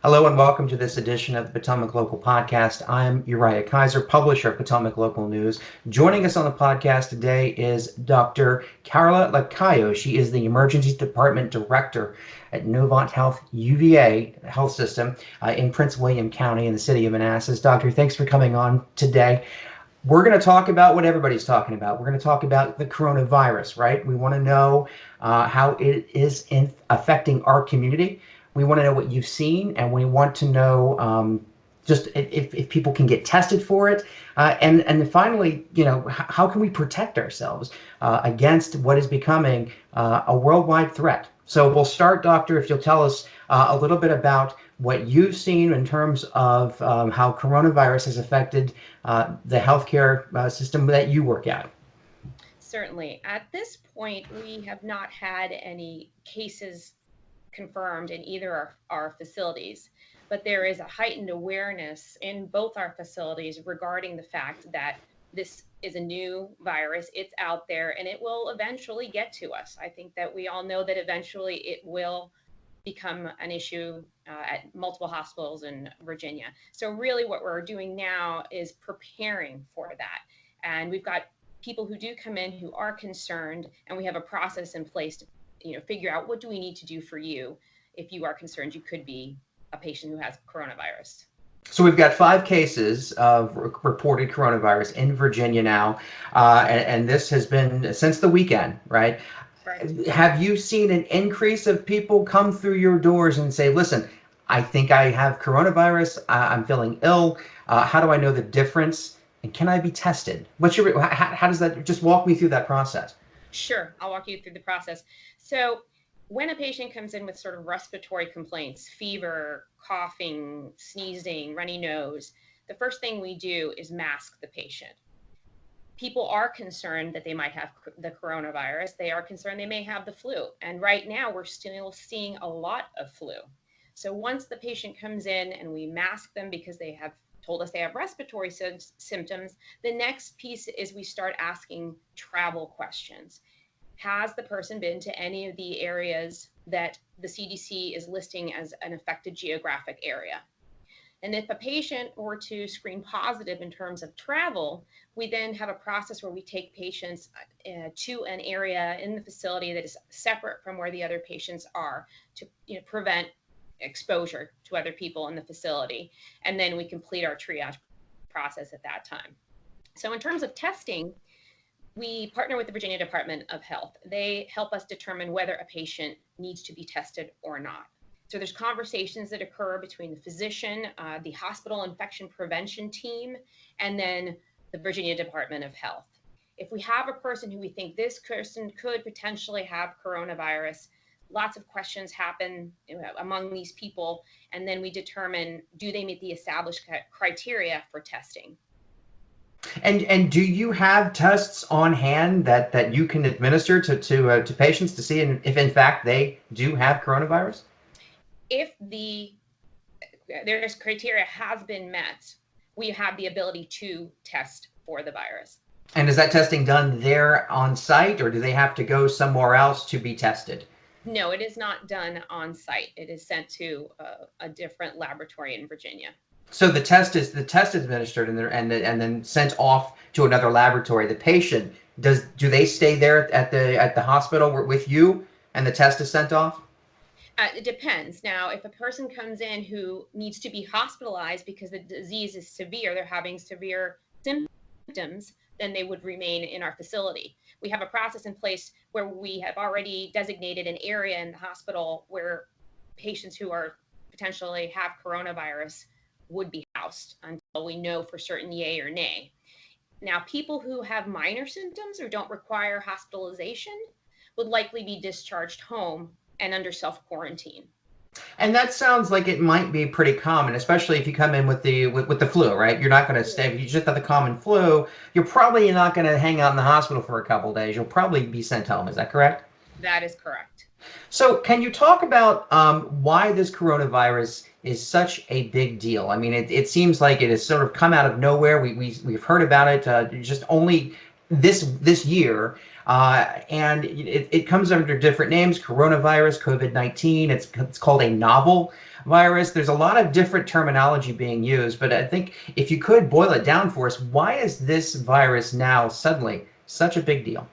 Hello and welcome to this edition of the Potomac Local Podcast. I'm Uriah Kaiser, publisher of Potomac Local News. Joining us on the podcast today is Dr. Karla Lacayo. She is the Emergency Department Director at Novant Health UVA Health System in Prince William County in the city of Manassas. Doctor, thanks for coming on today. We're going to talk about what everybody's talking about. We're going to talk about the coronavirus, right? We want to know how it is affecting our community. We want to know what you've seen, and we want to know just if people can get tested for it. And then finally, how can we protect ourselves against what is becoming a worldwide threat? So we'll start, Doctor, if you'll tell us a little bit about what you've seen in terms of how coronavirus has affected the healthcare system that you work at. Certainly. At this point, we have not had any cases confirmed in either our facilities, but there is a heightened awareness in both our facilities regarding the fact that this is a new virus. It's out there and it will eventually get to us. I think that we all know that eventually it will become an issue at multiple hospitals in Virginia. So really what we're doing now is preparing for that. And we've got people who do come in who are concerned, and we have a process in place to figure out what do we need to do for you if you are concerned you could be a patient who has coronavirus. So we've got 5 cases of reported coronavirus in Virginia now, and this has been since the weekend, right? Right. Have you seen an increase of people come through your doors and say, listen, I think I have coronavirus, I'm feeling ill, how do I know the difference, and can I be tested? How does that, just walk me through that process? Sure, I'll walk you through the process. So when a patient comes in with sort of respiratory complaints, fever, coughing, sneezing, runny nose, the first thing we do is mask the patient. People are concerned that they might have the coronavirus. They are concerned they may have the flu. And right now we're still seeing a lot of flu. So once the patient comes in and we mask them because they have told us they have respiratory symptoms, the next piece is we start asking travel questions. Has the person been to any of the areas that the CDC is listing as an affected geographic area? And if a patient were to screen positive in terms of travel, we then have a process where we take patients to an area in the facility that is separate from where the other patients are to prevent exposure to other people in the facility. And then we complete our triage process at that time. So in terms of testing, we partner with the Virginia Department of Health. They help us determine whether a patient needs to be tested or not. So there's conversations that occur between the physician, the hospital infection prevention team, and then the Virginia Department of Health. If we have a person who we think this person could potentially have coronavirus, lots of questions happen among these people, and then we determine, do they meet the established criteria for testing? And do you have tests on hand that you can administer to patients to see if in fact they do have coronavirus? If their criteria has been met, we have the ability to test for the virus. And is that testing done there on site, or do they have to go somewhere else to be tested? No, it is not done on site. It is sent to a different laboratory in Virginia. So the test is administered and then sent off to another laboratory. The patient do they stay there at the hospital with you, and the test is sent off? It depends. Now, if a person comes in who needs to be hospitalized because the disease is severe, they're having severe symptoms, then they would remain in our facility. We have a process in place where we have already designated an area in the hospital where patients who are potentially have coronavirus would be housed until we know for certain yay or nay. Now, people who have minor symptoms or don't require hospitalization would likely be discharged home and under self-quarantine. And that sounds like it might be pretty common, especially if you come in with the flu, right? You're not going to stay. If you just have the common flu, you're probably not going to hang out in the hospital for a couple of days. You'll probably be sent home. Is that correct? That is correct. So can you talk about why this coronavirus is such a big deal? I mean, it seems like it has sort of come out of nowhere. We've heard about it just only this year, and it comes under different names: coronavirus, COVID-19. It's called a novel virus. There's a lot of different terminology being used, but I think if you could boil it down for us, why is this virus now suddenly such a big deal?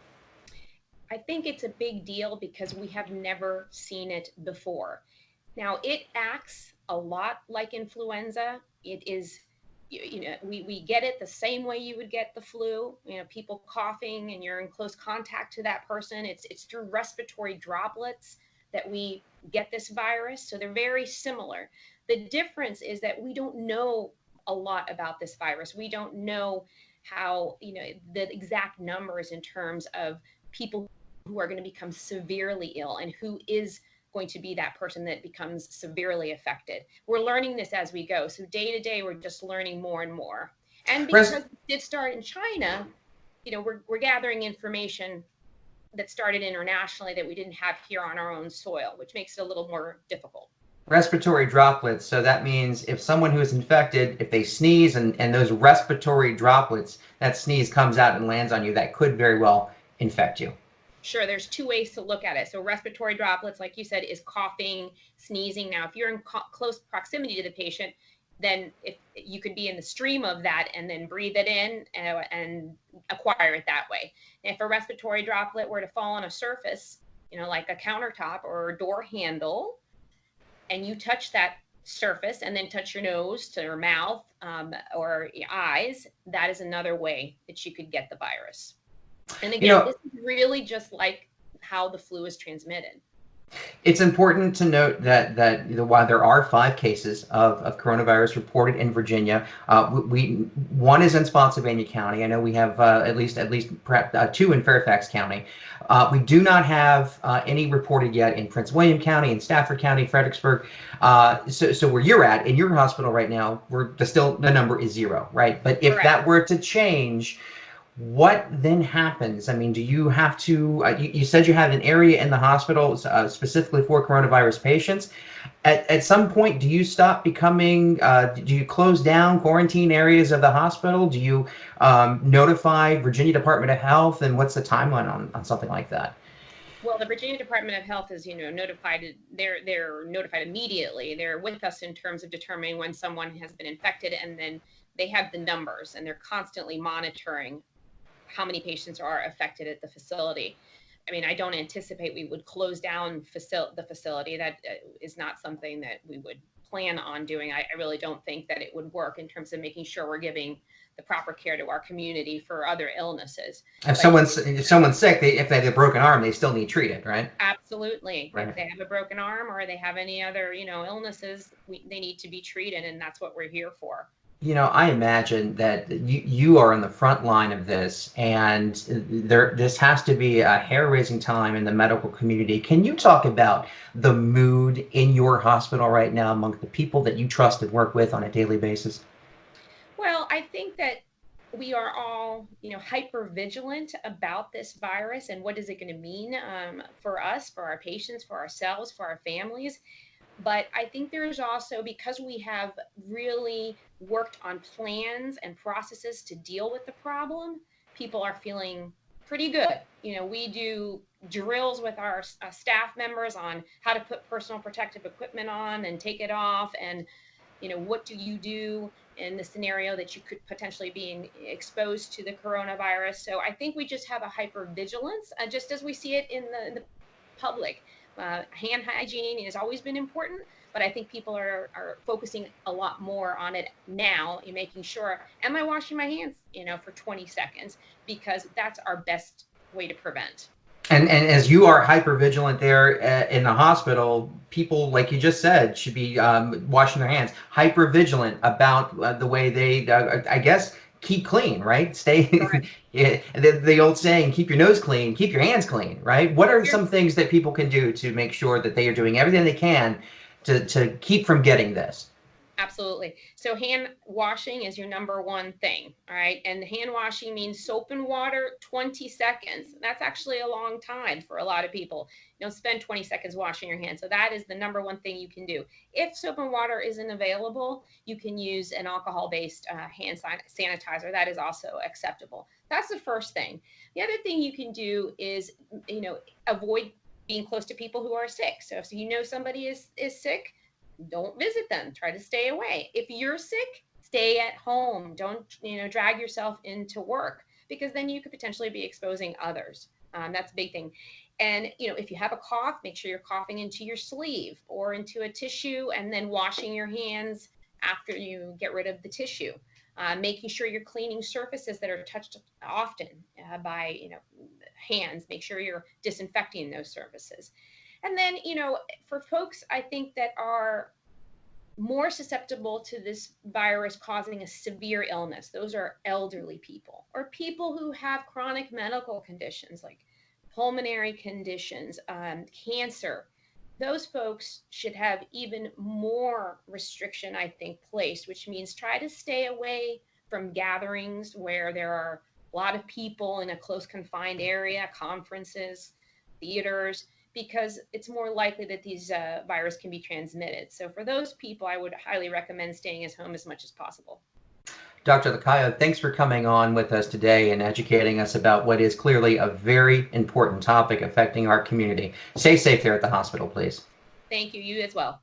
I think it's a big deal because we have never seen it before. Now, it acts a lot like influenza. It is, we get it the same way you would get the flu. People coughing and you're in close contact to that person. It's through respiratory droplets that we get this virus. So they're very similar. The difference is that we don't know a lot about this virus. We don't know how, the exact numbers in terms of people who are going to become severely ill and who is going to be that person that becomes severely affected. We're learning this as we go. So day to day, we're just learning more and more. And because it did start in China, we're gathering information that started internationally that we didn't have here on our own soil, which makes it a little more difficult. Respiratory droplets. So that means if someone who is infected, if they sneeze and those respiratory droplets, that sneeze comes out and lands on you, that could very well infect you. Sure, there's two ways to look at it. So respiratory droplets, like you said, is coughing, sneezing. Now, if you're in close proximity to the patient, then if you could be in the stream of that and then breathe it in and acquire it that way. And if a respiratory droplet were to fall on a surface, like a countertop or a door handle, and you touch that surface and then touch your nose to your mouth or your eyes, that is another way that you could get the virus. And again, this is really just like how the flu is transmitted. It's important to note that while there are 5 cases of coronavirus reported in Virginia, one is in Spotsylvania County. I know we have at least perhaps 2 in Fairfax County. We do not have any reported yet in Prince William County, in Stafford County, Fredericksburg. So where you're at in your hospital right now, the number is 0, right? But if that were to change, what then happens? I mean, do you have to, you said you had an area in the hospital specifically for coronavirus patients. At some point, do you stop becoming, do you close down quarantine areas of the hospital? Do you notify Virginia Department of Health? And what's the timeline on something like that? Well, the Virginia Department of Health is, notified. They're notified immediately. They're with us in terms of determining when someone has been infected, and then they have the numbers, and they're constantly monitoring how many patients are affected at the facility. I mean, I don't anticipate we would close down the facility. That is not something that we would plan on doing. I really don't think that it would work in terms of making sure we're giving the proper care to our community for other illnesses. If someone's sick, if they have a broken arm, they still need treated, right? Absolutely. Right. If they have a broken arm or they have any other, illnesses, they need to be treated, and that's what we're here for. I imagine that you are on the front line of this, and this has to be a hair-raising time in the medical community. Can you talk about the mood in your hospital right now among the people that you trust and work with on a daily basis? Well, I think that we are all, hyper vigilant about this virus and what is it going to mean for us, for our patients, for ourselves, for our families. But I think there's also, because we have really worked on plans and processes to deal with the problem, people are feeling pretty good. We do drills with our staff members on how to put personal protective equipment on and take it off. And, what do you do in the scenario that you could potentially be exposed to the coronavirus? So I think we just have a hypervigilance, just as we see it in the public. Hand hygiene has always been important, but I think people are focusing a lot more on it now, in making sure, am I washing my hands, for 20 seconds, because that's our best way to prevent. And as you are hyper vigilant there in the hospital, people, like you just said, should be washing their hands, hyper vigilant about the way they, I guess, keep clean, right? Stay, yeah, the old saying, keep your nose clean, keep your hands clean, right? What are some things that people can do to make sure that they are doing everything they can to keep from getting this? Absolutely. So hand washing is your number one thing. All right. And hand washing means soap and water, 20 seconds. That's actually a long time for a lot of people. You don't spend 20 seconds washing your hands. So that is the number one thing you can do. If soap and water isn't available, you can use an alcohol-based hand sanitizer. That is also acceptable. That's the first thing. The other thing you can do is, avoid being close to people who are sick. So if you know somebody is sick, don't visit them. Try to stay away. If you're sick, stay at home. Don't drag yourself into work, because then you could potentially be exposing others. That's a big thing. And if you have a cough, make sure you're coughing into your sleeve or into a tissue, and then washing your hands after you get rid of the tissue. Making sure you're cleaning surfaces that are touched often by hands. Make sure you're disinfecting those surfaces. And then, for folks, I think that are more susceptible to this virus causing a severe illness, those are elderly people or people who have chronic medical conditions like pulmonary conditions, cancer. Those folks should have even more restriction, I think, placed, which means try to stay away from gatherings where there are a lot of people in a close confined area, conferences, theaters, because it's more likely that these virus can be transmitted. So for those people, I would highly recommend staying at home as much as possible. Dr. Lacayo, thanks for coming on with us today and educating us about what is clearly a very important topic affecting our community. Stay safe there at the hospital, please. Thank you. You as well.